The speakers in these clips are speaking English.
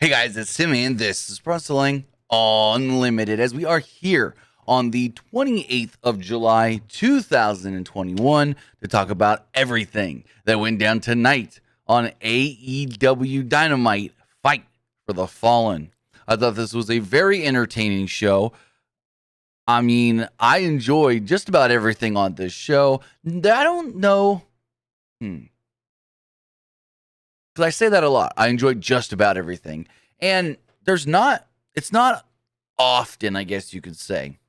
Hey guys, it's Timmy, and this is Wrestling Unlimited, as we are here on the 28th of July, 2021, to talk about everything that went down tonight on AEW Dynamite, Fight for the Fallen. I thought this was a very entertaining show. I mean, I enjoyed just about everything on this show. I don't know. Because I say that a lot. I enjoyed just about everything. And it's not often, I guess you could say,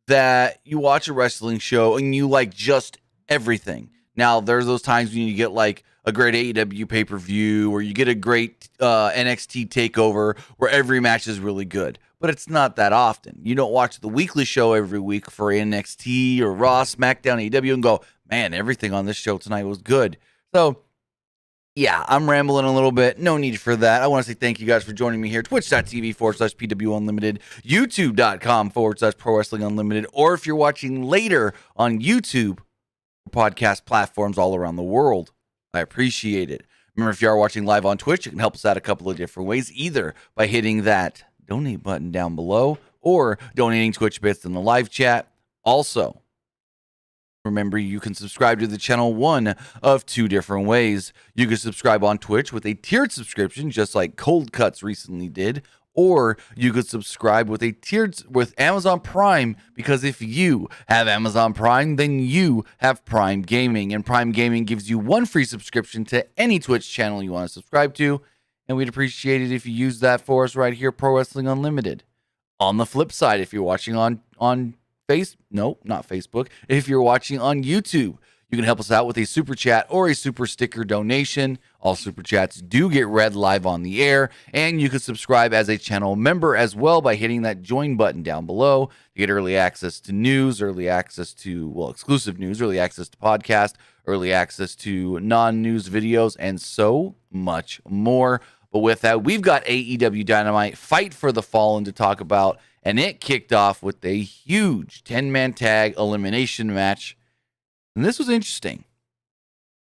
that you watch a wrestling show and you like just everything. Now, there's those times when you get like a great AEW pay-per-view or you get a great NXT takeover where every match is really good. But it's not that often. You don't watch the weekly show every week for NXT or Raw, SmackDown, AEW and go, man, everything on this show tonight was good. So, yeah, I'm rambling a little bit. No need for that. I want to say thank you guys for joining me here. Twitch.tv/PWU Unlimited, YouTube.com/Pro Wrestling Unlimited, or if you're watching later on YouTube, podcast platforms all around the world. I appreciate it. Remember, if you are watching live on Twitch, you can help us out a couple of different ways, either by hitting that donate button down below or donating Twitch bits in the live chat. Also, remember, you can subscribe to the channel one of two different ways. You can subscribe on Twitch with a tiered subscription, just like Cold Cuts recently did, or you could subscribe with a tiered with Amazon Prime, because if you have Amazon Prime, then you have Prime Gaming, and Prime Gaming gives you one free subscription to any Twitch channel you want to subscribe to, and we'd appreciate it if you use that for us right here, Pro Wrestling Unlimited. On the flip side, if you're watching on not Facebook. If you're watching on YouTube, you can help us out with a super chat or a super sticker donation. All super chats do get read live on the air, and you can subscribe as a channel member as well by hitting that join button down below to get early access to news, early access to, exclusive news, early access to podcast, early access to non-news videos, and so much more. But with that, we've got AEW Dynamite Fight for the Fallen to talk about. And it kicked off with a huge 10-man tag elimination match. And this was interesting.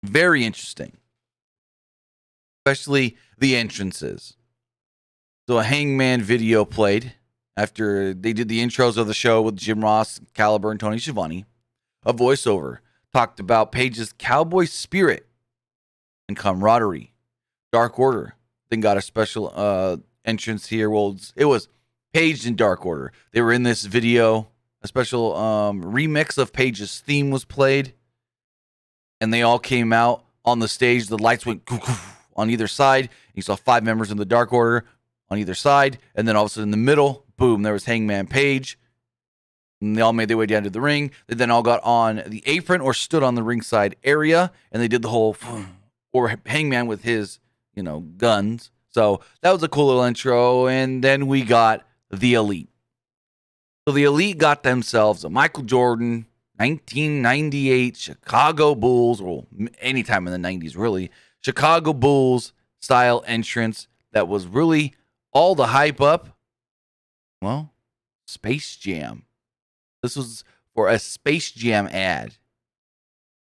Very interesting. Especially the entrances. So a Hangman video played after they did the intros of the show with Jim Ross, Caliber, and Tony Schiavone. A voiceover talked about Paige's cowboy spirit and camaraderie. Dark Order then got a special entrance here. Well, it was Paige and Dark Order. They were in this video. A special remix of Paige's theme was played. And they all came out on the stage. The lights went on either side. You saw 5 members in the Dark Order on either side. And then all of a sudden in the middle, boom, there was Hangman Page. And they all made their way down to the ring. They then all got on the apron or stood on the ringside area. And they did the whole, or Hangman with his, guns. So that was a cool little intro. And then we got the Elite. So the Elite got themselves a Michael Jordan 1998 Chicago Bulls, or anytime in the 90s really, Chicago Bulls style entrance that was really all the hype up. Well, Space Jam. This was for a Space Jam ad.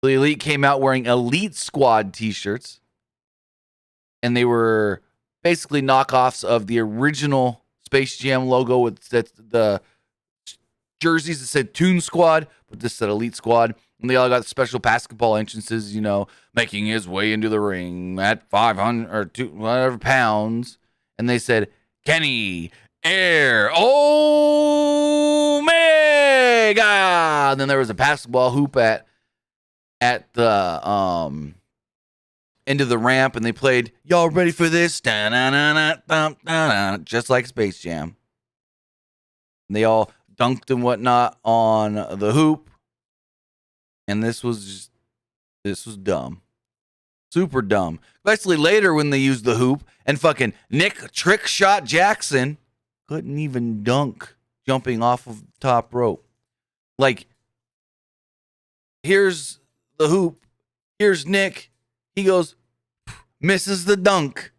The Elite came out wearing Elite Squad t-shirts, and they were basically knockoffs of the original Space Jam logo with the jerseys that said Toon Squad, but this said Elite Squad. And they all got special basketball entrances, making his way into the ring at 500 or 200 pounds. And they said, Kenny Air Omega. And then there was a basketball hoop at the end of the ramp, and they played "Y'all Ready for This?" Just like Space Jam. And they all dunked and whatnot on the hoop, and this was dumb, super dumb. Especially later when they used the hoop, and fucking Nick Trick Shot Jackson couldn't even dunk jumping off of the top rope. Like, here's the hoop, here's Nick. He goes, misses the dunk.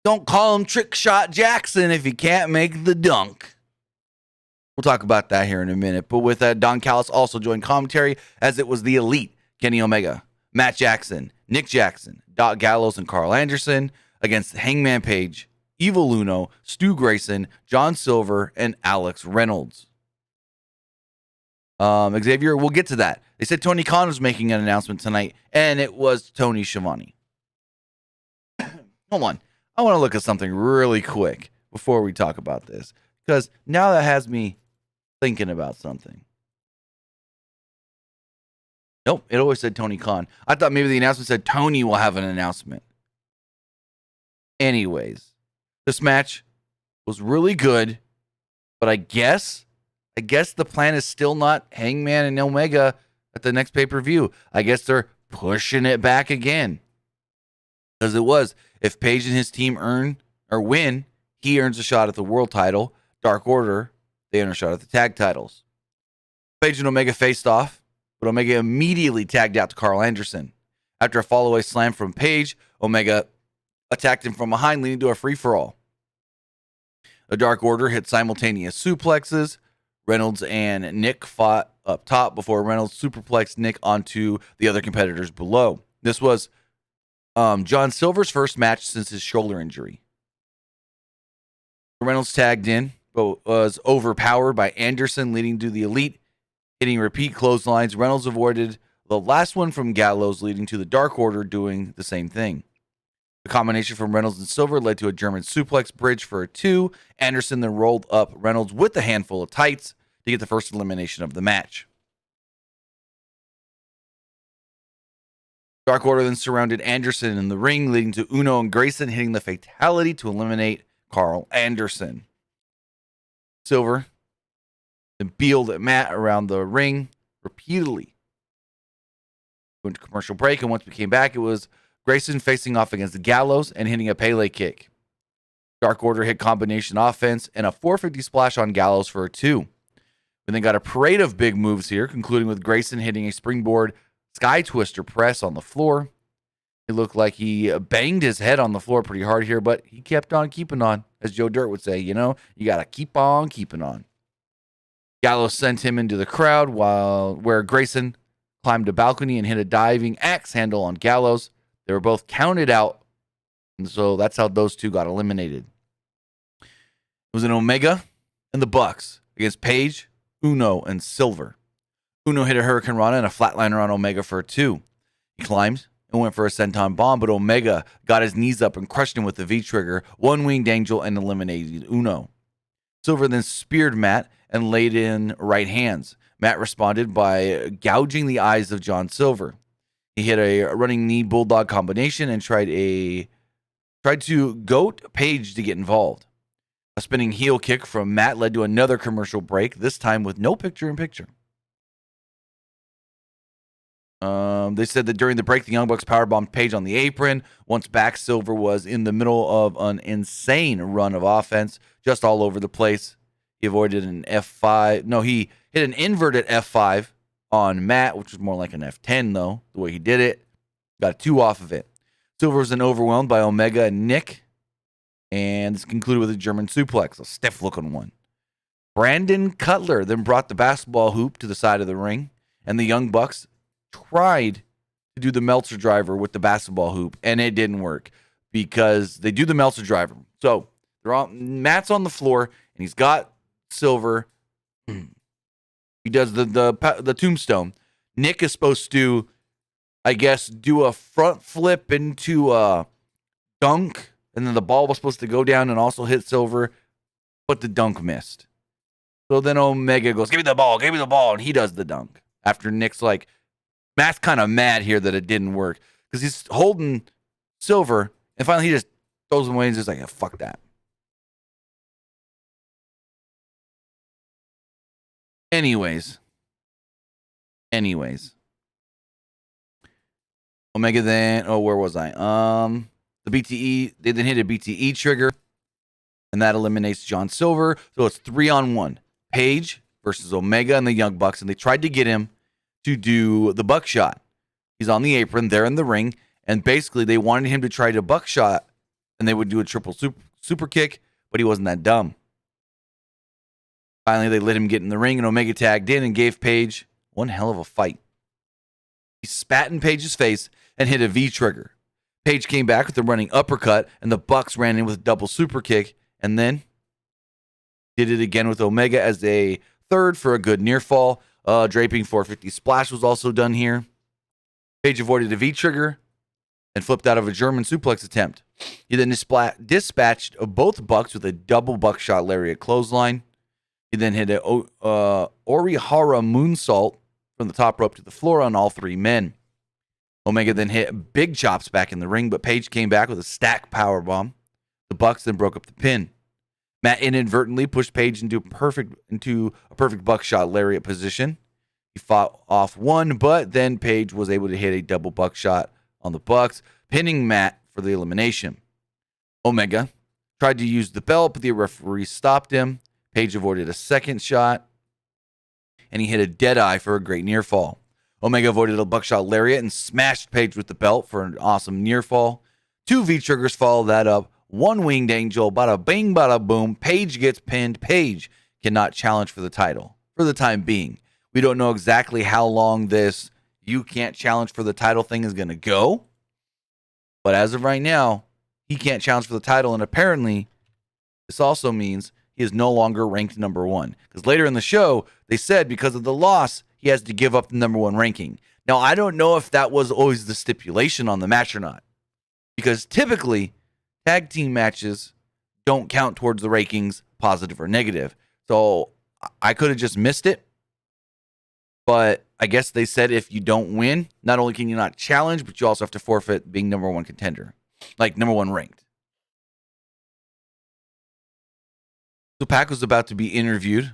Don't call him Trick Shot Jackson if he can't make the dunk. We'll talk about that here in a minute. But with that, Don Callis also joined commentary, as it was the Elite, Kenny Omega, Matt Jackson, Nick Jackson, Doc Gallows, and Carl Anderson. against Hangman Page, Evil Uno, Stu Grayson, John Silver, and Alex Reynolds. Xavier, we'll get to that. They said Tony Khan was making an announcement tonight, and it was Tony Schiavone. Hold on. I want to look at something really quick before we talk about this, because now that has me thinking about something. Nope, it always said Tony Khan. I thought maybe the announcement said Tony will have an announcement. Anyways, this match was really good, but I guess the plan is still not Hangman and Omega at the next pay-per-view. I guess they're pushing it back again. Because it was, if Paige and his team win, he earns a shot at the world title. Dark Order, they earn a shot at the tag titles. Paige and Omega faced off, but Omega immediately tagged out to Carl Anderson. After a fall-away slam from Paige, Omega attacked him from behind, leading to a free-for-all. The Dark Order hit simultaneous suplexes. Reynolds and Nick fought up top before Reynolds superplexed Nick onto the other competitors below. This was John Silver's first match since his shoulder injury. Reynolds tagged in, but was overpowered by Anderson, leading to the Elite hitting repeat clotheslines. Reynolds avoided the last one from Gallows, leading to the Dark Order doing the same thing. The combination from Reynolds and Silver led to a German suplex bridge for a 2. Anderson then rolled up Reynolds with a handful of tights to get the first elimination of the match. Dark Order then surrounded Anderson in the ring, leading to Uno and Grayson hitting the fatality to eliminate Carl Anderson. Silver then bealed at Matt around the ring repeatedly. Went to commercial break, and once we came back, it was Grayson facing off against Gallows and hitting a Pele kick. Dark Order hit combination offense and a 450 splash on Gallows for a 2. We then got a parade of big moves here, concluding with Grayson hitting a springboard Sky Twister press on the floor. It looked like he banged his head on the floor pretty hard here, but he kept on keeping on. As Joe Dirt would say, you got to keep on keeping on. Gallows sent him into the crowd where Grayson climbed a balcony and hit a diving axe handle on Gallows. They were both counted out, and so that's how those two got eliminated. It was an Omega and the Bucks against Paige, Uno, and Silver. Uno hit a Hurricane Rana and a flatliner on Omega for a 2. He climbed and went for a senton bomb, but Omega got his knees up and crushed him with the V-trigger, one-winged angel, and eliminated Uno. Silver then speared Matt and laid in right hands. Matt responded by gouging the eyes of John Silver. He hit a running knee bulldog combination and tried to goat Paige to get involved. A spinning heel kick from Matt led to another commercial break, this time with no picture-in-picture. They said that during the break, the Young Bucks powerbombed Paige on the apron. Once back, Silver was in the middle of an insane run of offense, just all over the place. He avoided an F5. No, he hit an inverted F5 on Matt, which was more like an F10, though, the way he did it. Got a 2 off of it. Silver was then overwhelmed by Omega and Nick, and this concluded with a German suplex, a stiff-looking one. Brandon Cutler then brought the basketball hoop to the side of the ring, and the Young Bucks tried to do the Meltzer driver with the basketball hoop, and it didn't work because they do the Meltzer driver. So Matt's on the floor, and he's got Silver. He does the tombstone. Nick is supposed to, I guess, do a front flip into a dunk, and then the ball was supposed to go down and also hit Silver, but the dunk missed. So then Omega goes, give me the ball, and he does the dunk. After Nick's like, Matt's kind of mad here that it didn't work because he's holding Silver, and finally he just throws him away and is just like, yeah, fuck that. Anyways. Omega then, where was I? The BTE, they then hit a BTE trigger, and that eliminates John Silver. So it's 3-on-1. Paige versus Omega and the Young Bucks, and they tried to get him to do the buckshot. He's on the apron, they're in the ring, and basically they wanted him to try to buckshot, and they would do a triple super kick, but he wasn't that dumb. Finally, they let him get in the ring, and Omega tagged in and gave Paige one hell of a fight. He spat in Paige's face and hit a V-trigger. Paige came back with a running uppercut, and the Bucks ran in with a double super kick, and then did it again with Omega as a third for a good near fall. Draping 450 splash was also done here. Paige avoided a V-trigger and flipped out of a German suplex attempt. He then dispatched both Bucks with a double buckshot lariat clothesline. He then hit an Orihara moonsault from the top rope to the floor on all three men. Omega then hit big chops back in the ring, but Paige came back with a stack powerbomb. The Bucks then broke up the pin. Matt inadvertently pushed Paige into a perfect buckshot lariat position. He fought off one, but then Paige was able to hit a double buckshot on the Bucks, pinning Matt for the elimination. Omega tried to use the belt, but the referee stopped him. Paige avoided a second shot, and he hit a dead eye for a great near fall. Omega avoided a buckshot lariat and smashed Paige with the belt for an awesome near fall. 2 V-triggers followed that up. 1 winged angel, bada bing, bada boom. Paige gets pinned. Paige cannot challenge for the title for the time being. We don't know exactly how long this you can't challenge for the title thing is going to go. But as of right now, he can't challenge for the title. And apparently, this also means he is no longer ranked number 1. Because later in the show, they said because of the loss, he has to give up the number 1 ranking. Now, I don't know if that was always the stipulation on the match or not. Because typically, tag team matches don't count towards the rankings, positive or negative. So I could have just missed it. But I guess they said if you don't win, not only can you not challenge, but you also have to forfeit being number 1 contender. Like number 1 ranked. So Pac was about to be interviewed,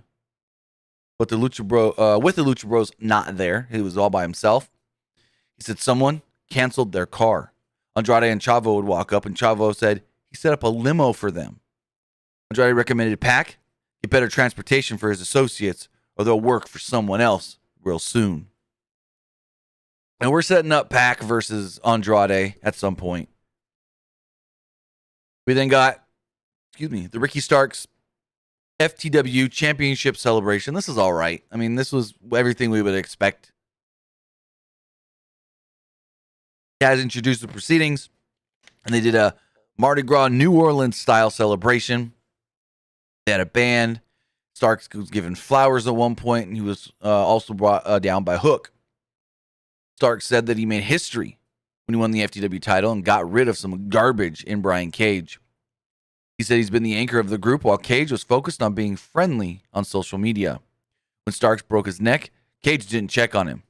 but with the Lucha Bros not there. He was all by himself. He said someone canceled their car. Andrade and Chavo would walk up, and Chavo said he set up a limo for them. Andrade recommended Pac get better transportation for his associates, or they'll work for someone else real soon. And we're setting up Pac versus Andrade at some point. We then got, the Ricky Starks FTW Championship celebration. This is all right. I mean, this was everything we would expect. Guys introduced the proceedings, and they did a Mardi Gras New Orleans style celebration. They had a band. Starks was given flowers at one point, and he was also brought down by Hook. Starks said that he made history when he won the FTW title and got rid of some garbage in Brian Cage. He said he's been the anchor of the group while Cage was focused on being friendly on social media. When Starks broke his neck, Cage didn't check on him.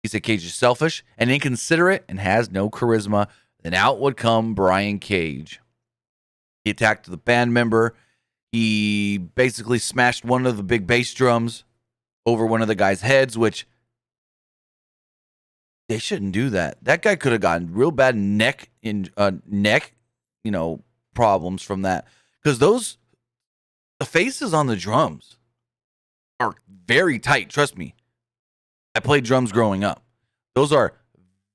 He said Cage is selfish and inconsiderate and has no charisma. Then out would come Brian Cage. He attacked the band member. He basically smashed one of the big bass drums over one of the guy's heads, which they shouldn't do that. That guy could have gotten real bad neck problems from that. Because the faces on the drums are very tight. Trust me. I played drums growing up. Those are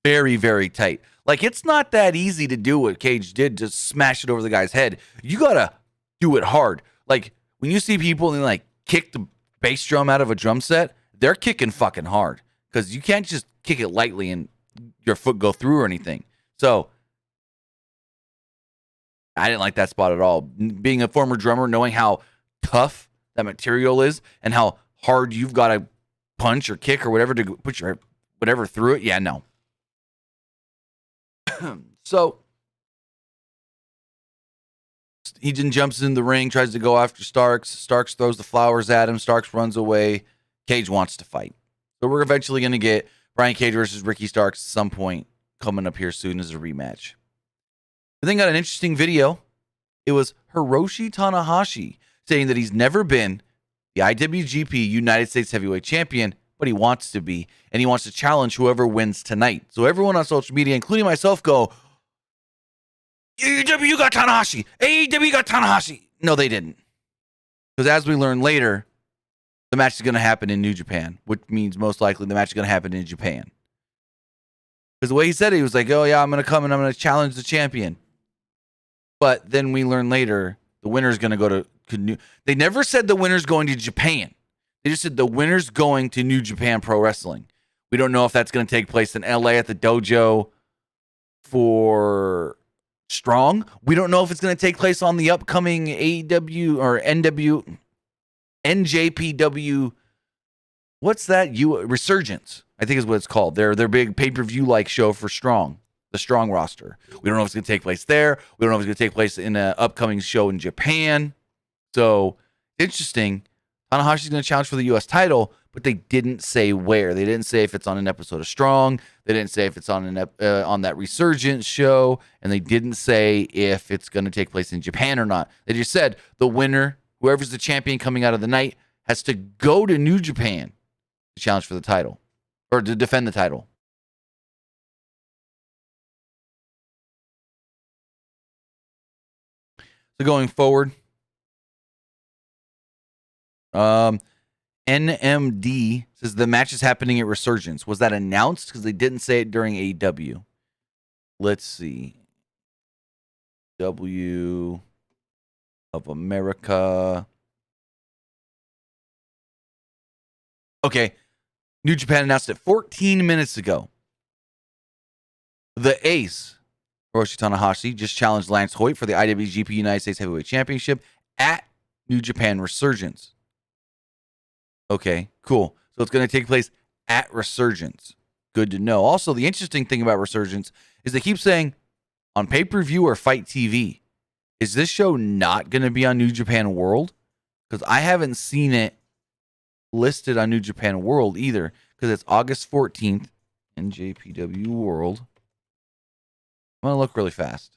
very, very tight. Like, it's not that easy to do what Cage did, just smash it over the guy's head. You got to do it hard. Like, when you see people and like kick the bass drum out of a drum set, they're kicking fucking hard. Because you can't just kick it lightly and your foot go through or anything. So, I didn't like that spot at all. Being a former drummer, knowing how tough that material is and how hard you've got to punch or kick or whatever to put your whatever through it. Yeah, no. So he then jumps in the ring, tries to go after Starks. Starks throws the flowers at him. Starks runs away. Cage wants to fight. So we're eventually going to get Brian Cage versus Ricky Starks at some point coming up here soon as a rematch. We then got an interesting video. It was Hiroshi Tanahashi saying that he's never been the IWGP United States Heavyweight Champion, but he wants to be, and he wants to challenge whoever wins tonight. So everyone on social media, including myself, go, AEW got Tanahashi. AEW got Tanahashi. No, they didn't. Because as we learn later, the match is going to happen in New Japan, which means most likely the match is going to happen in Japan. Because the way he said it, he was like, oh yeah, I'm going to come and I'm going to challenge the champion. But then we learn later, the winner's going to go to New. They never said the winner's going to Japan. They just said the winner's going to New Japan Pro Wrestling. We don't know if that's going to take place in LA at the dojo for Strong. We don't know if it's going to take place on the upcoming AEW or NJPW. What's that? Resurgence, I think is what it's called. Their big pay-per-view like show for Strong, the Strong roster. We don't know if it's going to take place there. We don't know if it's going to take place in an upcoming show in Japan. So interesting. Tanahashi's going to challenge for the U.S. title, but they didn't say where. They didn't say if it's on an episode of Strong. They didn't say if it's on on that Resurgence show, and they didn't say if it's going to take place in Japan or not. They just said the winner, whoever's the champion coming out of the night, has to go to New Japan to challenge for the title or to defend the title. So going forward, NMD says the match is happening at Resurgence. Was that announced? Because they didn't say it during AEW. Let's see. W of America. Okay. New Japan announced it 14 minutes ago. The Ace, Hiroshi Tanahashi, just challenged Lance Hoyt for the IWGP United States Heavyweight Championship at New Japan Resurgence. Okay, cool. So it's going to take place at Resurgence. Good to know. Also, the interesting thing about Resurgence is they keep saying on pay-per-view or Fight TV. Is this show not going to be on New Japan World? Because I haven't seen it listed on New Japan World either. Because it's August 14th, NJPW World. I'm going to look really fast.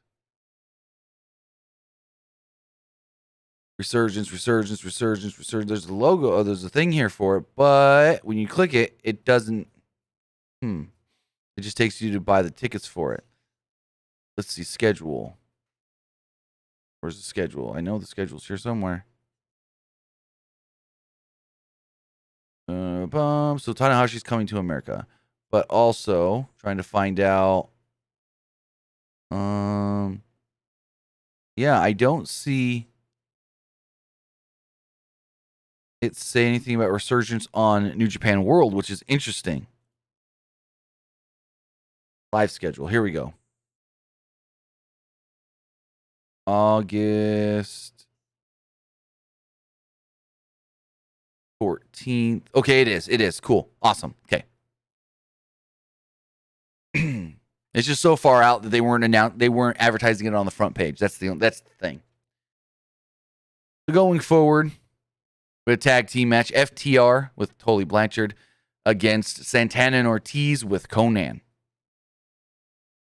Resurgence. There's the logo. Oh, there's a thing here for it. But when you click it, it doesn't. It just takes you to buy the tickets for it. Let's see. Schedule. Where's the schedule? I know the schedule's here somewhere. So Tanahashi's coming to America. But also trying to find out. Yeah, I don't see it say anything about Resurgence on New Japan World, which is interesting. Live schedule. Here we go. August 14th. Okay, it is. It is. Cool. Awesome. Okay. It's just so far out that they weren't advertising it on the front page. That's the thing. So going forward with a tag team match, FTR with Tully Blanchard against Santana and Ortiz with Conan.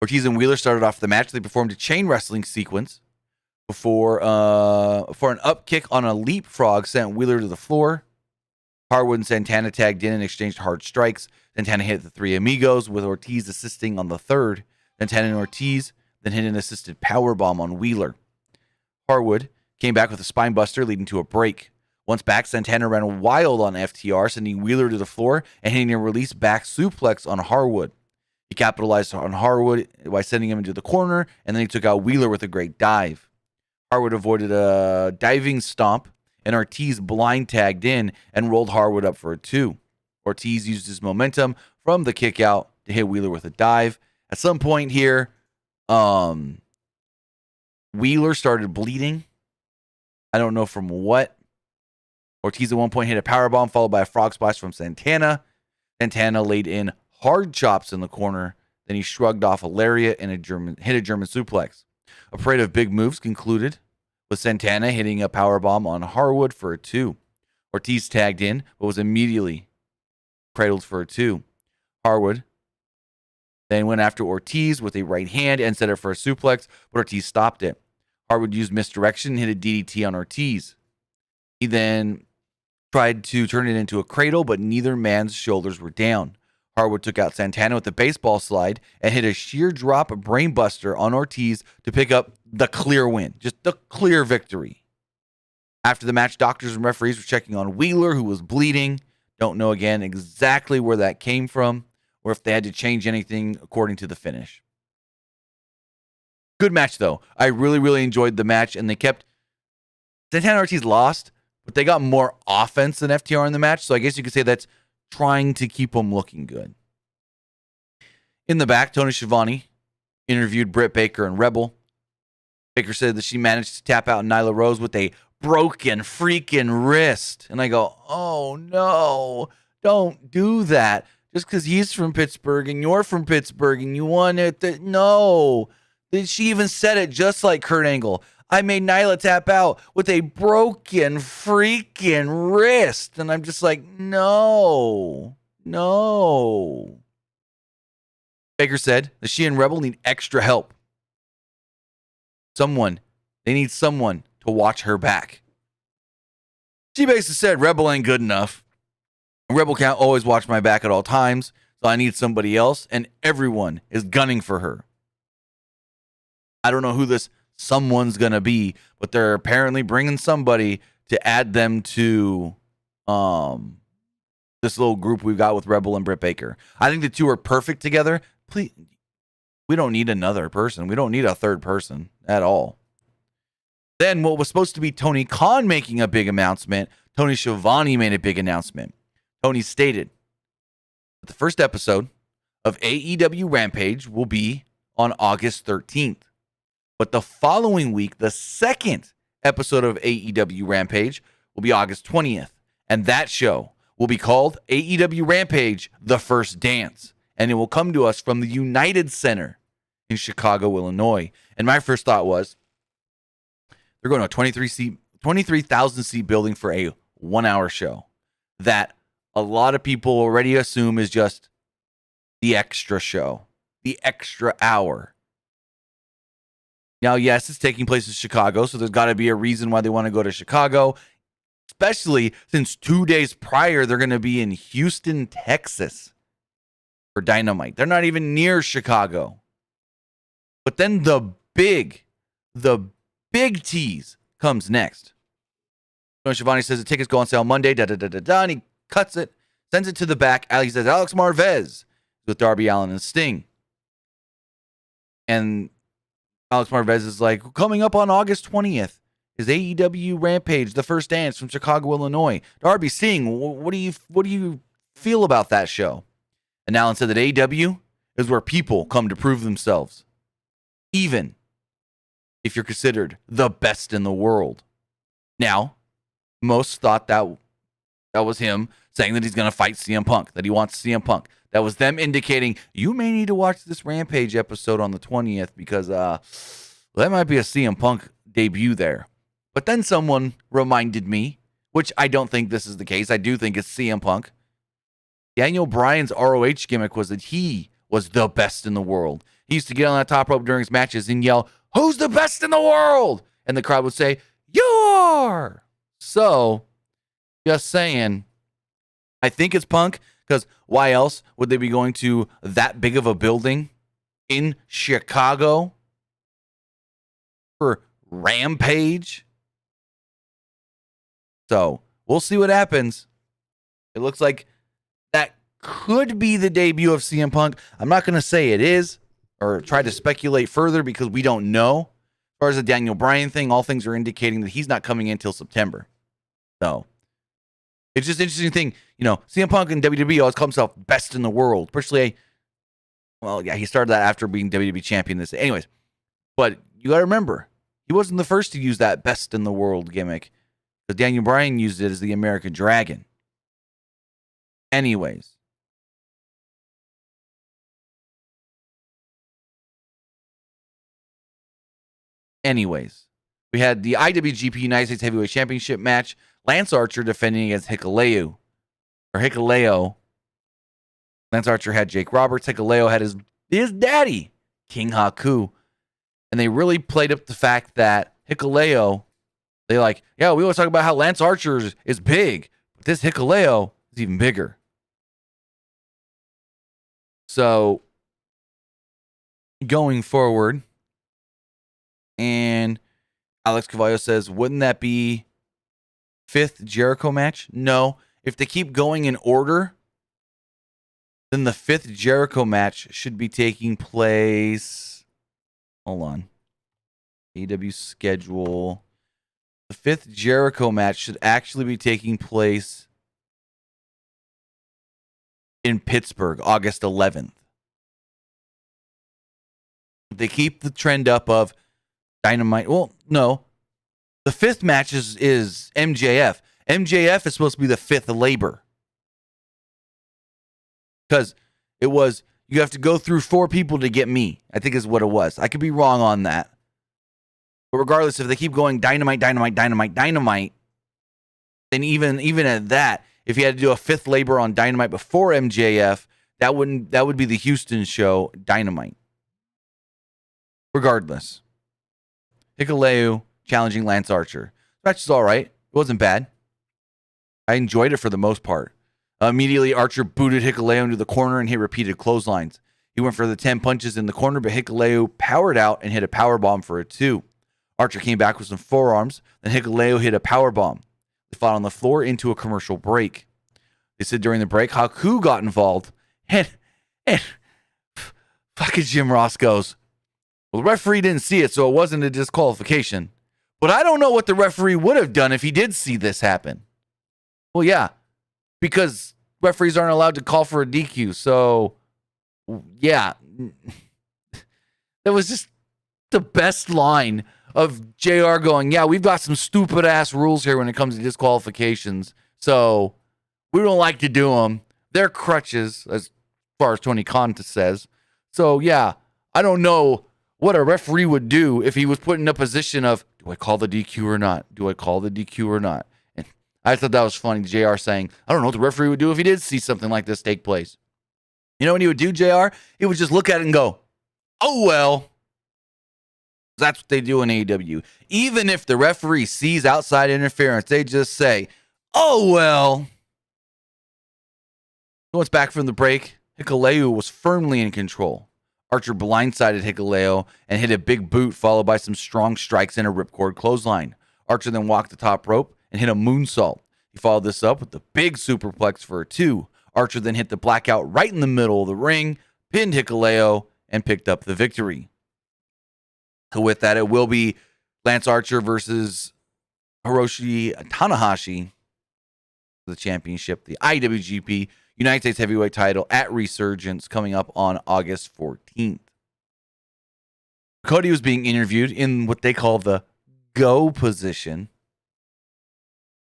Ortiz and Wheeler started off the match. They performed a chain wrestling sequence before an up kick on a leapfrog sent Wheeler to the floor. Harwood and Santana tagged in and exchanged hard strikes. Santana hit the Three Amigos, with Ortiz assisting on the third. Santana and Ortiz then hit an assisted powerbomb on Wheeler. Harwood came back with a spine buster, leading to a break. Once back, Santana ran wild on FTR, sending Wheeler to the floor and hitting a release back suplex on Harwood. He capitalized on Harwood by sending him into the corner, and then he took out Wheeler with a great dive. Harwood avoided a diving stomp, and Ortiz blind tagged in and rolled Harwood up for a 2. Ortiz used his momentum from the kick out to hit Wheeler with a dive. At some point here, Wheeler started bleeding. I don't know from what. Ortiz at one point hit a powerbomb followed by a frog splash from Santana. Santana laid in hard chops in the corner. Then he shrugged off a lariat and hit a German suplex. A parade of big moves concluded with Santana hitting a powerbomb on Harwood for a 2. Ortiz tagged in, but was immediately cradled for a 2. Harwood then went after Ortiz with a right hand and set it for a suplex, but Ortiz stopped it. Harwood used misdirection and hit a DDT on Ortiz. He then tried to turn it into a cradle, but neither man's shoulders were down. Harwood took out Santana with a baseball slide and hit a sheer drop brainbuster on Ortiz to pick up the clear win, just the clear victory. After the match, doctors and referees were checking on Wheeler, who was bleeding. Don't know again exactly where that came from or if they had to change anything according to the finish. Good match, though. I really, really enjoyed the match, and they kept Santana Ortiz lost, but they got more offense than FTR in the match, so I guess you could say that's trying to keep them looking good. In the back, Tony Schiavone interviewed Britt Baker and Rebel. Baker said that she managed to tap out Nyla Rose with a broken freaking wrist. And I go, oh no, don't do that. Just because he's from Pittsburgh and you're from Pittsburgh and you want it to, no. She even said it just like Kurt Angle. I made Nyla tap out with a broken freaking wrist. And I'm just like, no. Baker said that she and Rebel need extra help. They need someone to watch her back. She basically said Rebel ain't good enough. Rebel can't always watch my back at all times, so I need somebody else, and everyone is gunning for her. I don't know who this someone's going to be, but they're apparently bringing somebody to add them to this little group we've got with Rebel and Britt Baker. I think the two are perfect together. Please, we don't need another person. We don't need a third person at all. Then what was supposed to be Tony Khan making a big announcement, Tony Schiavone made a big announcement. Tony stated that the first episode of AEW Rampage will be on August 13th. But the following week, the second episode of AEW Rampage will be August 20th. And that show will be called AEW Rampage, The First Dance. And it will come to us from the United Center in Chicago, Illinois. And my first thought was, they're going to a 23,000 seat building for a 1 hour show that a lot of people already assume is just the extra show, the extra hour. Now, yes, it's taking place in Chicago, so there's got to be a reason why they want to go to Chicago, especially since 2 days prior, they're going to be in Houston, Texas for Dynamite. They're not even near Chicago. But then the big tease comes next. So Schiavone says the tickets go on sale Monday, and he cuts it, sends it to the back. He says Alex Marvez with Darby Allin and Sting. And Alex Marvez is like, coming up on August 20th is AEW Rampage, The First Dance from Chicago, Illinois. Darby, Sting, what do you feel about that show? And Allin said that AEW is where people come to prove themselves, even if you're considered the best in the world. Now, most thought that was him saying that he's going to fight CM Punk, that he wants CM Punk. That was them indicating, you may need to watch this Rampage episode on the 20th because that might be a CM Punk debut there. But then someone reminded me, which I don't think this is the case. I do think it's CM Punk. Daniel Bryan's ROH gimmick was that he was the best in the world. He used to get on that top rope during his matches and yell, "Who's the best in the world?" And the crowd would say, "You're." So, just saying, I think it's Punk, because why else would they be going to that big of a building in Chicago for Rampage? So, we'll see what happens. It looks like that could be the debut of CM Punk. I'm not going to say it is or try to speculate further because we don't know. As far as the Daniel Bryan thing, all things are indicating that he's not coming in until September. So, it's just an interesting thing. You know, CM Punk and WWE always call himself best in the world. Especially, he started that after being WWE champion. Anyways, but you got to remember, he wasn't the first to use that best in the world gimmick. Because Daniel Bryan used it as the American Dragon. Anyways. We had the IWGP United States Heavyweight Championship match. Lance Archer defending against Hikuleo. Lance Archer had Jake Roberts. Hikuleo had his daddy, King Haku. And they really played up the fact that Hikuleo, we always talk about how Lance Archer is big, but this Hikuleo is even bigger. So, going forward, and Alex Cavallo says, wouldn't that be fifth Jericho match? No. If they keep going in order, then the fifth Jericho match should be taking place. Hold on. AEW schedule. The fifth Jericho match should actually be taking place in Pittsburgh, August 11th. They keep the trend up of Dynamite. Well, no. The fifth match is MJF. MJF is supposed to be the fifth labor. Because it was, you have to go through 4 people to get me, I think is what it was. I could be wrong on that. But regardless, if they keep going Dynamite, then even at that, if you had to do a fifth labor on Dynamite before MJF, that would be the Houston show, Dynamite. Regardless. Hikuleo challenging Lance Archer. The match is all right. It wasn't bad. I enjoyed it for the most part. Immediately, Archer booted Hikuleo into the corner and hit repeated clotheslines. He went for the 10 punches in the corner, but Hikuleo powered out and hit a powerbomb for a 2. Archer came back with some forearms, then Hikuleo hit a powerbomb. They fought on the floor into a commercial break. They said during the break, Haku got involved, and fucking Jim Ross goes, well, the referee didn't see it, so it wasn't a disqualification. But I don't know what the referee would have done if he did see this happen. Well, yeah, because referees aren't allowed to call for a DQ. So, yeah, that was just the best line of JR going, yeah, we've got some stupid ass rules here when it comes to disqualifications. So we don't like to do them. They're crutches, as far as Tony Khan says. So, yeah, I don't know what a referee would do if he was put in a position of, do I call the DQ or not? Do I call the DQ or not? And I thought that was funny, JR saying, I don't know what the referee would do if he did see something like this take place. You know what he would do, JR? He would just look at it and go, oh, well. That's what they do in AEW. Even if the referee sees outside interference, they just say, oh, well. Once back from the break, Hikuleo was firmly in control. Archer blindsided Hikuleo and hit a big boot followed by some strong strikes and a ripcord clothesline. Archer then walked the top rope and hit a moonsault. He followed this up with the big superplex for a 2. Archer then hit the blackout right in the middle of the ring, pinned Hikuleo, and picked up the victory. So with that, it will be Lance Archer versus Hiroshi Tanahashi for the championship, the IWGP United States Heavyweight title at Resurgence coming up on August 14th. Cody was being interviewed in what they call the go position.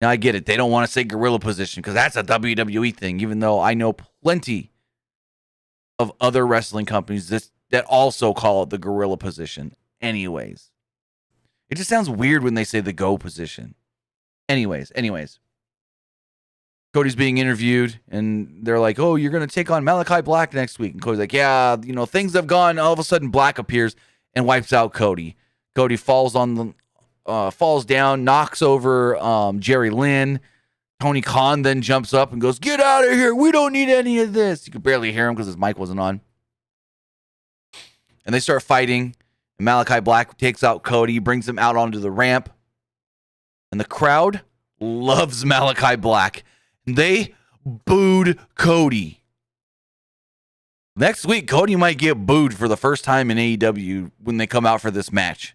Now, I get it. They don't want to say gorilla position because that's a WWE thing, even though I know plenty of other wrestling companies that also call it the gorilla position. Anyways, it just sounds weird when they say the go position. Anyways, Cody's being interviewed and they're like, oh, you're going to take on Malachi Black next week. And Cody's like, yeah, things have gone. All of a sudden Black appears and wipes out Cody. Cody falls down, knocks over Jerry Lynn. Tony Khan then jumps up and goes, get out of here. We don't need any of this. You could barely hear him because his mic wasn't on. And they start fighting. And Malachi Black takes out Cody, brings him out onto the ramp. And the crowd loves Malachi Black. And they booed Cody. Next week, Cody might get booed for the first time in AEW when they come out for this match.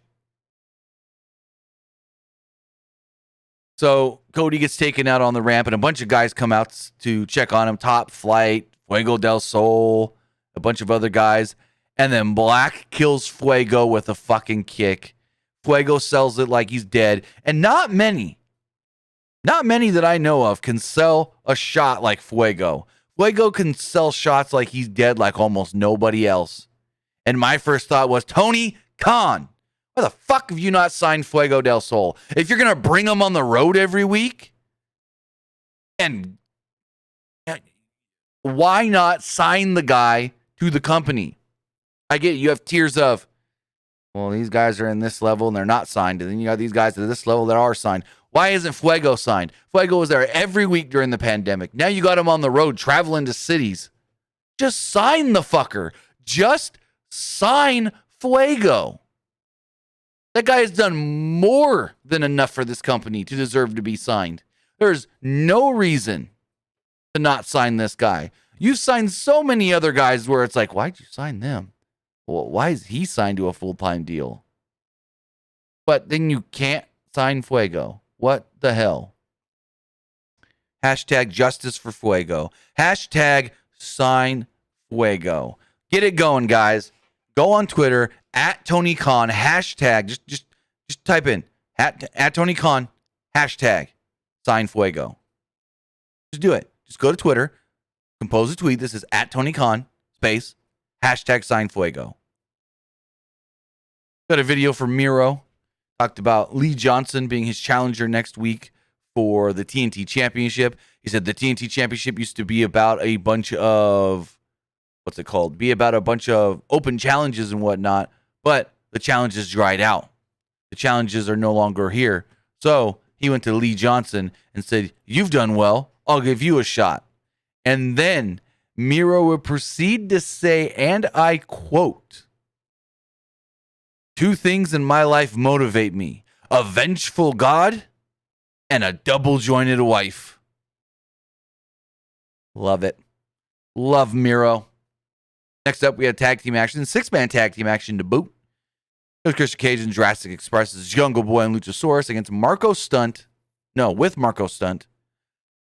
So Cody gets taken out on the ramp, and a bunch of guys come out to check on him. Top Flight, Fuego del Sol, a bunch of other guys. And then Black kills Fuego with a fucking kick. Fuego sells it like he's dead. And not many that I know of can sell a shot like Fuego. Fuego can sell shots like he's dead like almost nobody else. And my first thought was, Tony Khan, why the fuck have you not signed Fuego del Sol? If you're going to bring him on the road every week, and why not sign the guy to the company? I get it. You have tiers of, well, these guys are in this level and they're not signed. And then you got these guys at this level that are signed. Why isn't Fuego signed? Fuego was there every week during the pandemic. Now you got him on the road traveling to cities. Just sign the fucker. Just sign Fuego. That guy has done more than enough for this company to deserve to be signed. There's no reason to not sign this guy. You've signed so many other guys where it's like, why'd you sign them? Well, why is he signed to a full-time deal? But then you can't sign Fuego. What the hell? Hashtag justice for Fuego. Hashtag sign Fuego. Get it going, guys. Go on Twitter, at Tony Khan, hashtag, just type in at Tony Khan, hashtag Sign Fuego. Just do it. Just go to Twitter, compose a tweet. This is at Tony Khan, space, hashtag Sign Fuego. Got a video from Miro. Talked about Lee Johnson being his challenger next week for the TNT Championship. He said the TNT Championship used to be about a bunch of, what's it called? Be about a bunch of open challenges and whatnot, but the challenges dried out. The challenges are no longer here. So he went to Lee Johnson and said, "You've done well. I'll give you a shot." And then Miro would proceed to say, and I quote, "Two things in my life motivate me: a vengeful God and a double-jointed wife." Love it. Love Miro. Next up, we had tag team action, 6-man tag team action to boot. It was Christian Cage and Jurassic Express's Jungle Boy and Luchasaurus against with Marco Stunt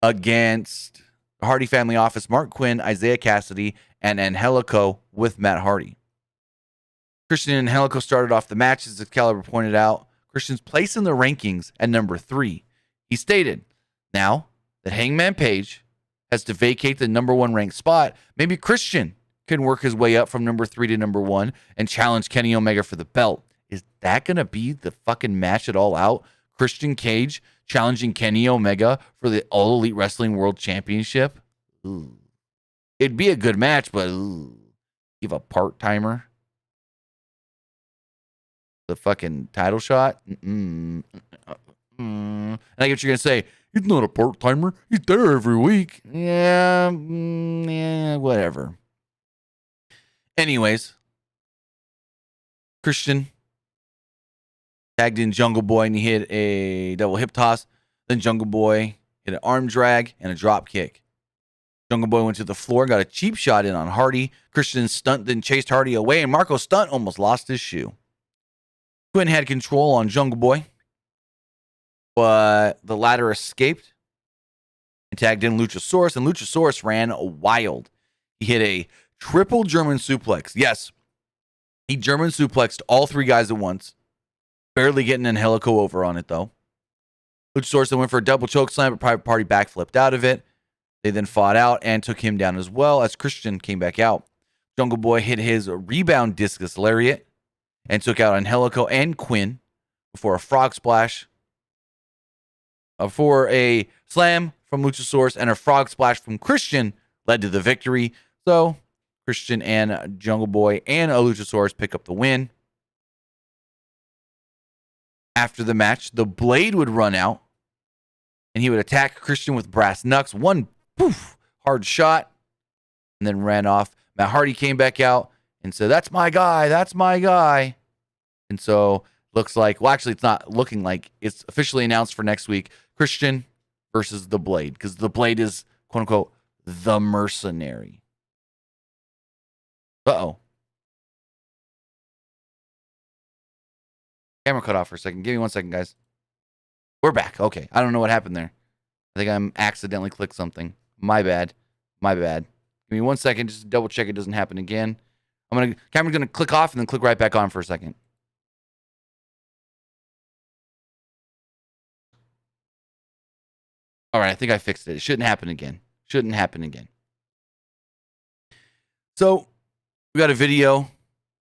against the Hardy Family Office, Mark Quinn, Isaiah Cassidy, and Angelico with Matt Hardy. Christian and Angelico started off the match, as Excalibur pointed out. Christian's place in the rankings at number 3. He stated, now that Hangman Page has to vacate the number 1 ranked spot, maybe Christian can work his way up from number 3 to number 1 and challenge Kenny Omega for the belt. Is that going to be the fucking match at All Out? Christian Cage challenging Kenny Omega for the All Elite Wrestling World Championship? Ooh. It'd be a good match, but give a part-timer the fucking title shot? And I get what you're going to say. He's not a part-timer. He's there every week. Yeah, whatever. Anyways, Christian tagged in Jungle Boy and he hit a double hip toss. Then Jungle Boy hit an arm drag and a drop kick. Jungle Boy went to the floor and got a cheap shot in on Hardy. Christian Stunt then chased Hardy away, and Marco Stunt almost lost his shoe. Quinn had control on Jungle Boy, but the latter escaped and tagged in Luchasaurus, and Luchasaurus ran wild. He hit a triple German suplex. Yes, he German suplexed all 3 guys at once, barely getting an Angelico over on it, though. Luchasaurus then went for a double choke slam, but Private Party backflipped out of it. They then fought out and took him down as well as Christian came back out. Jungle Boy hit his rebound discus lariat and took out Angelico and Quinn before a frog splash. Before a slam from Luchasaurus and a frog splash from Christian led to the victory. So Christian and Jungle Boy and a Luchasaurus pick up the win. After the match, the Blade would run out and he would attack Christian with brass knucks. One hard shot and then ran off. Matt Hardy came back out and said, "That's my guy. That's my guy." And so looks like, well, actually, it's not looking like, it's officially announced for next week, Christian versus the Blade, because the Blade is, quote unquote, the mercenary. Uh-oh. Camera cut off for a second. Give me 1 second, guys. We're back. Okay. I don't know what happened there. I think I'm accidentally clicked something. My bad. My bad. Give me 1 second just to double check it doesn't happen again. Camera's gonna click off and then click right back on for a second. All right, I think I fixed it. It shouldn't happen again. Shouldn't happen again. So we got a video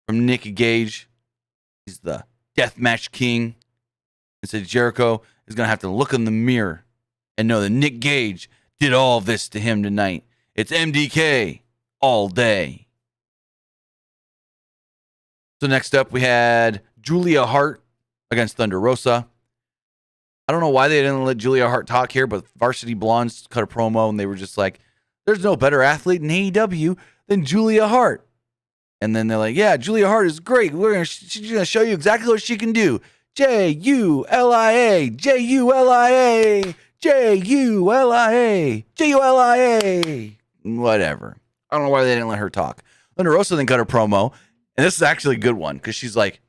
from Nick Gage. He's the Deathmatch King. He said Jericho is gonna have to look in the mirror and know that Nick Gage did all of this to him tonight. It's MDK all day. So next up, we had Julia Hart against Thunder Rosa. I don't know why they didn't let Julia Hart talk here, but Varsity Blondes cut a promo and they were just like, there's no better athlete in AEW than Julia Hart. And then they're like, yeah, Julia Hart is great. She's going to show you exactly what she can do. Julia, Julia, Julia. Whatever. I don't know why they didn't let her talk. Thunder Rosa then cut a promo. And this is actually a good one because she's like,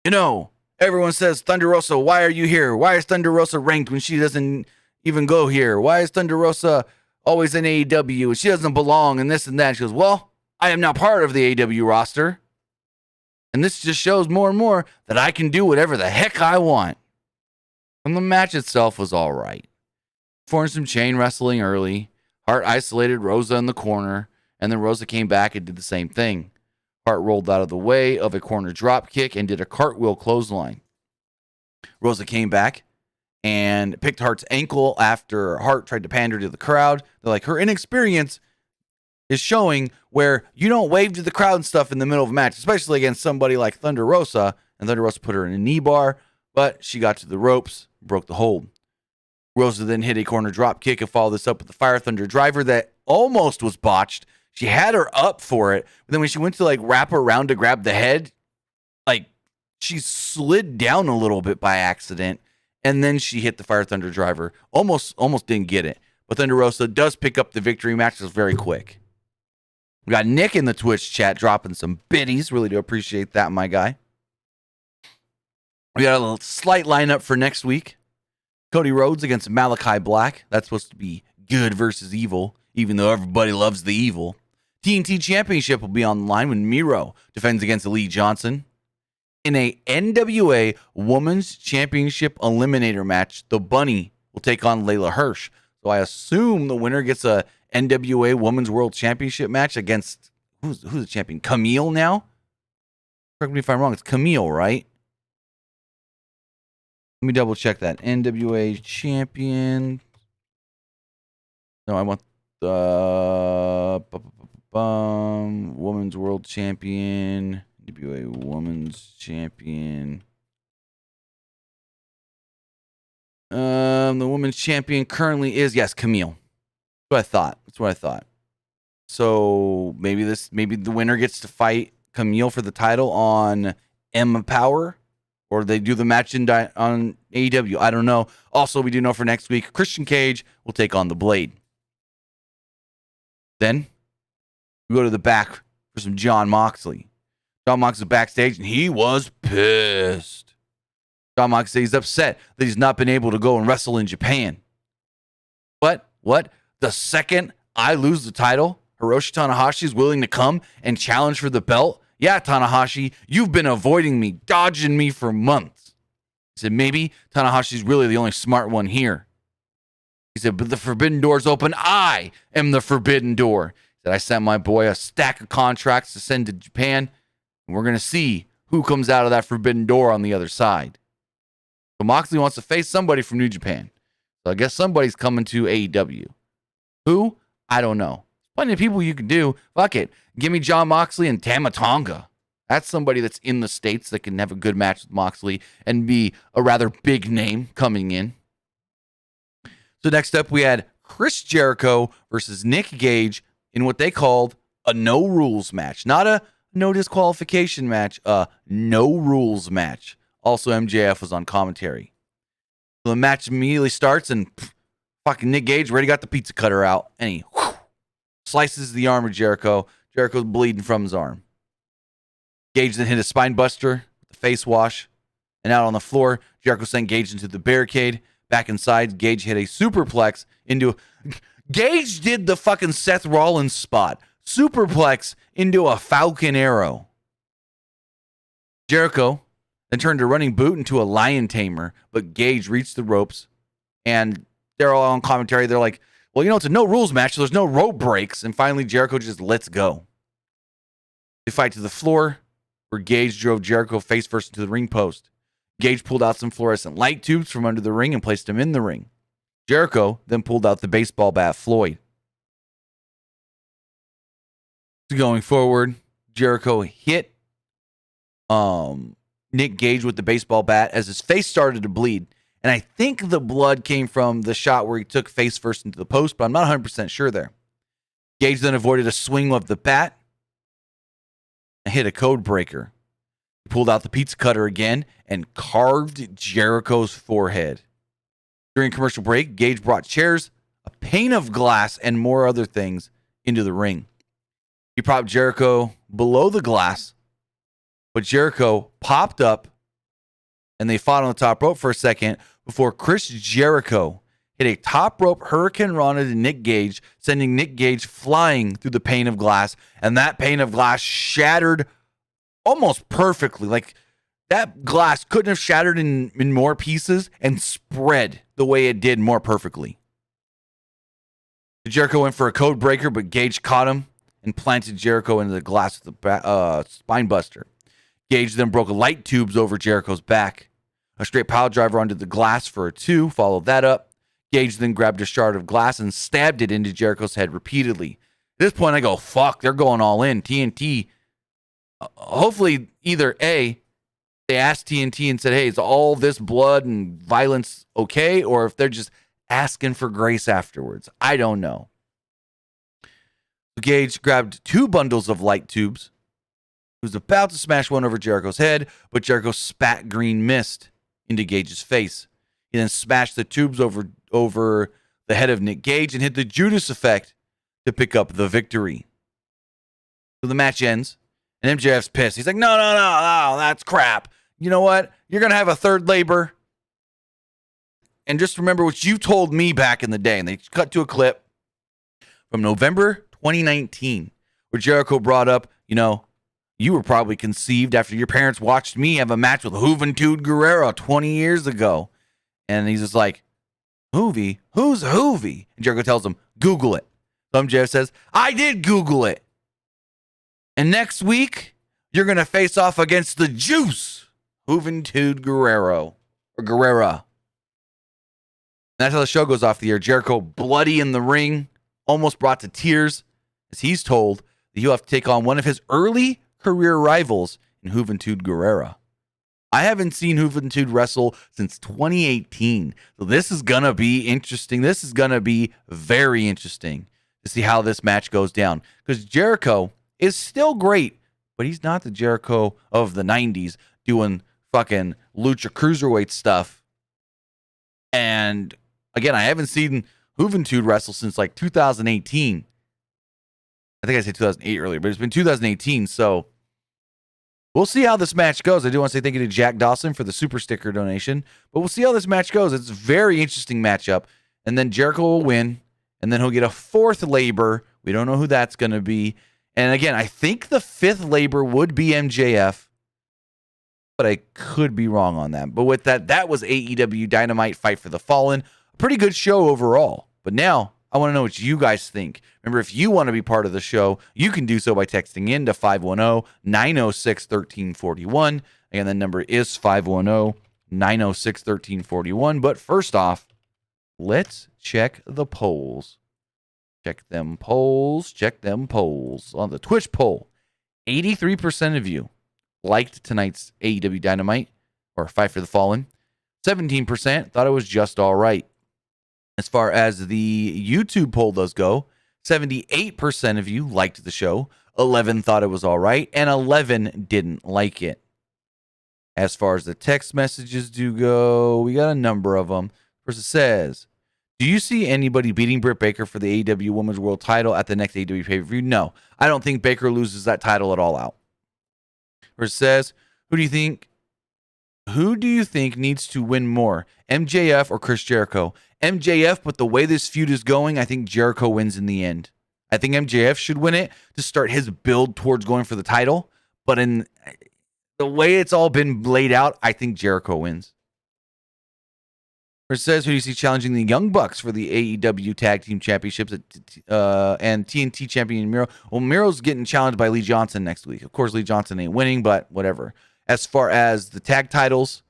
you know, everyone says, Thunder Rosa, why are you here? Why is Thunder Rosa ranked when she doesn't even go here? Why is Thunder Rosa always in AEW and she doesn't belong and this and that? She goes, well, I am now part of the AEW roster. And this just shows more and more that I can do whatever the heck I want. And the match itself was all right. Performed some chain wrestling early. Hart isolated Rosa in the corner, and then Rosa came back and did the same thing. Hart rolled out of the way of a corner drop kick and did a cartwheel clothesline. Rosa came back and picked Hart's ankle after Hart tried to pander to the crowd. They're like, her inexperience is showing where you don't wave to the crowd and stuff in the middle of a match, especially against somebody like Thunder Rosa. And Thunder Rosa put her in a knee bar, but she got to the ropes, broke the hold. Rosa then hit a corner drop kick and followed this up with the Fire Thunder driver that almost was botched. She had her up for it, but then when she went to like wrap her around to grab the head, like she slid down a little bit by accident, and then she hit the Fire Thunder driver. Almost didn't get it, but Thunder Rosa does pick up the victory. Match was very quick. We got Nick in the Twitch chat dropping some biddies. Really do appreciate that, my guy. We got a little slight lineup for next week. Cody Rhodes against Malachi Black. That's supposed to be good versus evil, even though everybody loves the evil. TNT Championship will be on the line when Miro defends against Lee Johnson. In a NWA Women's Championship Eliminator match, the Bunny will take on Layla Hirsch. So I assume the winner gets a NWA Women's World Championship match against, who's the champion? Camille now? Correct me if I'm wrong. It's Camille, right? Let me double check that. NWA champion. No, I want the Women's World Champion. NWA Women's Champion. The Women's Champion currently is, yes, Camille. That's what I thought. So maybe the winner gets to fight Camille for the title on Emma Power. Or they do the match on AEW. I don't know. Also, we do know for next week, Christian Cage will take on the Blade. Then, we go to the back for some Jon Moxley. Jon Moxley backstage, and he was pissed. Jon Moxley is upset that he's not been able to go and wrestle in Japan. What? The second I lose the title, Hiroshi Tanahashi is willing to come and challenge for the belt? Yeah, Tanahashi, you've been avoiding me, dodging me for months. He said, maybe Tanahashi's really the only smart one here. He said, but the forbidden door's open. I am the forbidden door. He said, I sent my boy a stack of contracts to send to Japan, and we're going to see who comes out of that forbidden door on the other side. So Moxley wants to face somebody from New Japan. So I guess somebody's coming to AEW. Who? I don't know. Plenty of people you can do. Fuck it. Give me Jon Moxley and Tama Tonga. That's somebody that's in the States that can have a good match with Moxley and be a rather big name coming in. So next up, we had Chris Jericho versus Nick Gage in what they called a no rules match. Not a no disqualification match, a no rules match. Also, MJF was on commentary. So the match immediately starts and fucking Nick Gage already got the pizza cutter out and he slices the arm of Jericho. Jericho's bleeding from his arm. Gage then hit a spine buster with the face wash. And out on the floor, Jericho sent Gage into the barricade. Back inside, Gage hit a superplex into... Gage did the fucking Seth Rollins spot. Superplex into a Falcon Arrow. Jericho then turned a running boot into a lion tamer. But Gage reached the ropes. And they're all on commentary. They're like, well, you know, it's a no rules match, so there's no rope breaks. And finally, Jericho just lets go. They fight to the floor, where Gage drove Jericho face first into the ring post. Gage pulled out some fluorescent light tubes from under the ring and placed them in the ring. Jericho then pulled out the baseball bat Floyd. So going forward, Jericho hit Nick Gage with the baseball bat as his face started to bleed. And I think the blood came from the shot where he took face first into the post, but I'm not 100% sure there. Gage then avoided a swing of the bat and hit a code breaker. He pulled out the pizza cutter again and carved Jericho's forehead. During commercial break, Gage brought chairs, a pane of glass, and more other things into the ring. He propped Jericho below the glass, but Jericho popped up and they fought on the top rope for a second before Chris Jericho hit a top rope Hurricane Rana to Nick Gage, sending Nick Gage flying through the pane of glass, and that pane of glass shattered almost perfectly. Like that glass couldn't have shattered in more pieces and spread the way it did more perfectly. Jericho went for a code breaker, but Gage caught him and planted Jericho into the glass with the spine buster. Gage then broke light tubes over Jericho's back. A straight pile driver onto the glass for a 2, followed that up. Gage then grabbed a shard of glass and stabbed it into Jericho's head repeatedly. At this point, I go, fuck, they're going all in. TNT, hopefully either A, they asked TNT and said, hey, is all this blood and violence okay? Or if they're just asking for grace afterwards. I don't know. Gage grabbed 2 bundles of light tubes. He was about to smash one over Jericho's head, but Jericho spat green mist into Gage's face. He then smashed the tubes over the head of Nick Gage and hit the Judas effect to pick up the victory. So the match ends, and MJF's pissed. He's like, no, that's crap. You know what? You're going to have a third labor. And just remember what you told me back in the day. And they cut to a clip from November 2019 where Jericho brought up, you were probably conceived after your parents watched me have a match with Juventud Guerrero 20 years ago. And he's just like, Hoovy? Who's Hoovy? And Jericho tells him, Google it. So MJF says, I did Google it. And next week, you're going to face off against the Juice, Juventud Guerrero. Or Guerrera. And that's how the show goes off the air. Jericho bloody in the ring, almost brought to tears, as he's told that he'll have to take on one of his early career rivals in Juventud Guerrera. I haven't seen Juventud wrestle since 2018. So this is going to be interesting. This is going to be very interesting to see how this match goes down. Because Jericho is still great, but he's not the Jericho of the 90s doing fucking lucha cruiserweight stuff. And again, I haven't seen Juventud wrestle since like 2018. I think I said 2008 earlier, but it's been 2018. So we'll see how this match goes. I do want to say thank you to Jack Dawson for the super sticker donation, but we'll see how this match goes. It's a very interesting matchup. And then Jericho will win, and then he'll get a 4th labor. We don't know who that's going to be. And again, I think the 5th labor would be MJF, but I could be wrong on that. But with that, that was AEW Dynamite Fight for the Fallen. A pretty good show overall. But now I want to know what you guys think. Remember, if you want to be part of the show, you can do so by texting in to 510-906-1341. Again, that number is 510-906-1341. But first off, let's check the polls. Check them polls. On the Twitch poll, 83% of you liked tonight's AEW Dynamite or Fight for the Fallen. 17% thought it was just all right. As far as the YouTube poll does go, 78% of you liked the show, 11 thought it was all right, and 11 didn't like it. As far as the text messages do go, we got a number of them. First it says, do you see anybody beating Britt Baker for the AEW Women's World title at the next AEW pay-per-view? No, I don't think Baker loses that title at all out. First it says, who do you think needs to win more, MJF or Chris Jericho? MJF, but the way this feud is going, I think Jericho wins in the end. I think MJF should win it to start his build towards going for the title. But in the way it's all been laid out, I think Jericho wins. It says, who do you see challenging the Young Bucks for the AEW Tag Team Championships and TNT Champion Miro? Well, Miro's getting challenged by Lee Johnson next week. Of course, Lee Johnson ain't winning, but whatever. As far as the tag titles,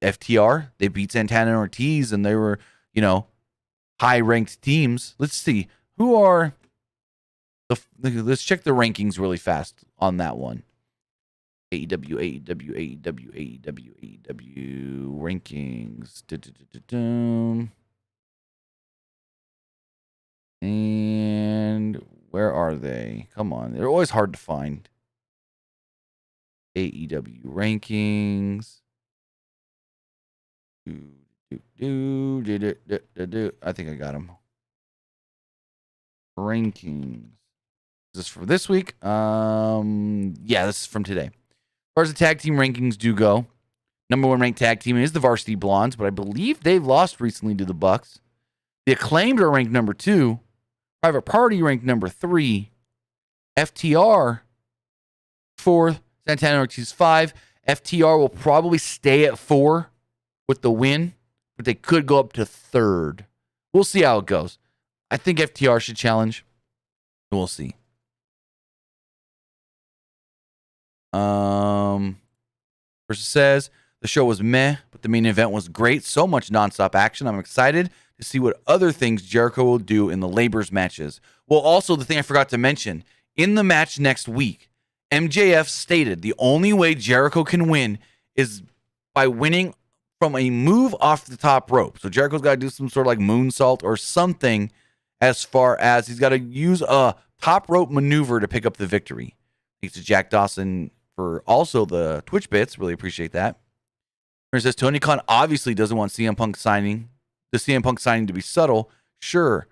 FTR, they beat Santana Ortiz, and they were, high-ranked teams. Let's see. Who are... Let's check the rankings really fast on that one. AEW rankings. And where are they? Come on. They're always hard to find. AEW rankings. I think I got them. Rankings. Is this for this week? Yeah, this is from today. As far as the tag team rankings do go, number 1 ranked tag team is the Varsity Blondes, but I believe they've lost recently to the Bucks. The Acclaimed are ranked number 2. Private Party ranked number 3. FTR 4th. Santana Ortiz 5. FTR will probably stay at 4 with the win, but they could go up to 3rd. We'll see how it goes. I think FTR should challenge. We'll see. Versus says the show was meh, but the main event was great. So much nonstop action. I'm excited to see what other things Jericho will do in the Labors matches. Well, also the thing I forgot to mention, in the match next week, MJF stated the only way Jericho can win is by winning from a move off the top rope. So Jericho's got to do some sort of like moonsault or something, as far as he's got to use a top rope maneuver to pick up the victory. Thanks to Jack Dawson for also the Twitch bits. Really appreciate that. It says Tony Khan obviously doesn't want the CM Punk signing to be subtle. Sure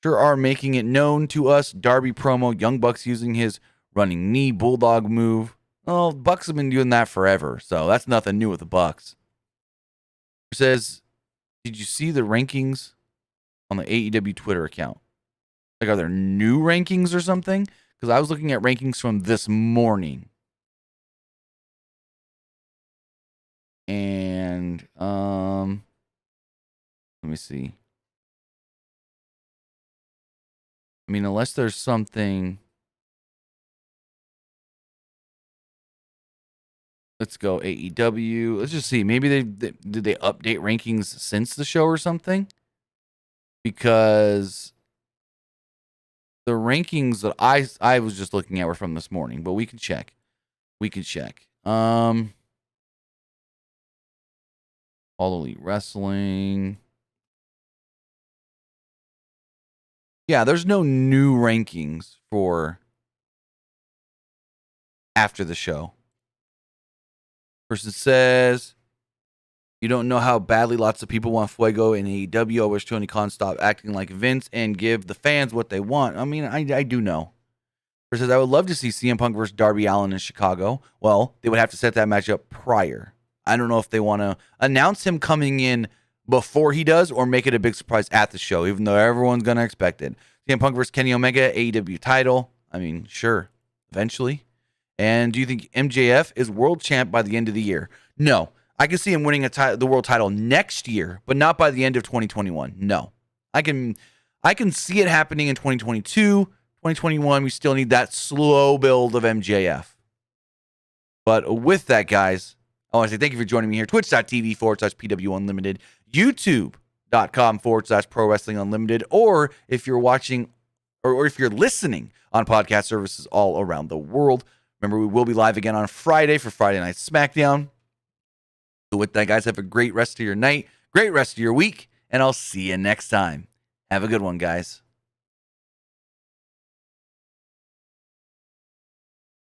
are making it known to us. Darby promo, Young Bucks using his running knee bulldog move. Well, Bucks have been doing that forever, so that's nothing new with the Bucks. It says, did you see the rankings on the AEW Twitter account? Like, are there new rankings or something? Because I was looking at rankings from this morning. And, let me see. I mean, unless there's something. Let's go AEW. Let's just see. Maybe did they update rankings since the show or something? Because the rankings that I was just looking at were from this morning, but we can check. All Elite Wrestling. Yeah, there's no new rankings for after the show. Person says, you don't know how badly lots of people want Fuego in AEW. I wish Tony Khan stopped acting like Vince and give the fans what they want. I mean, I do know. Person says, I would love to see CM Punk versus Darby Allin in Chicago. Well, they would have to set that match up prior. I don't know if they want to announce him coming in before he does or make it a big surprise at the show, even though everyone's going to expect it. CM Punk versus Kenny Omega, AEW title. I mean, sure, eventually. And do you think MJF is world champ by the end of the year? No. I can see him winning the world title next year, but not by the end of 2021. No. I can see it happening in 2022, 2021. We still need that slow build of MJF. But with that, guys, I want to say thank you for joining me here. Twitch.tv/PW Unlimited, YouTube.com/Pro Wrestling Unlimited, or if you're watching or if you're listening on podcast services all around the world. Remember, we will be live again on Friday for Friday Night SmackDown. So with that, guys, have a great rest of your night, great rest of your week, and I'll see you next time. Have a good one, guys.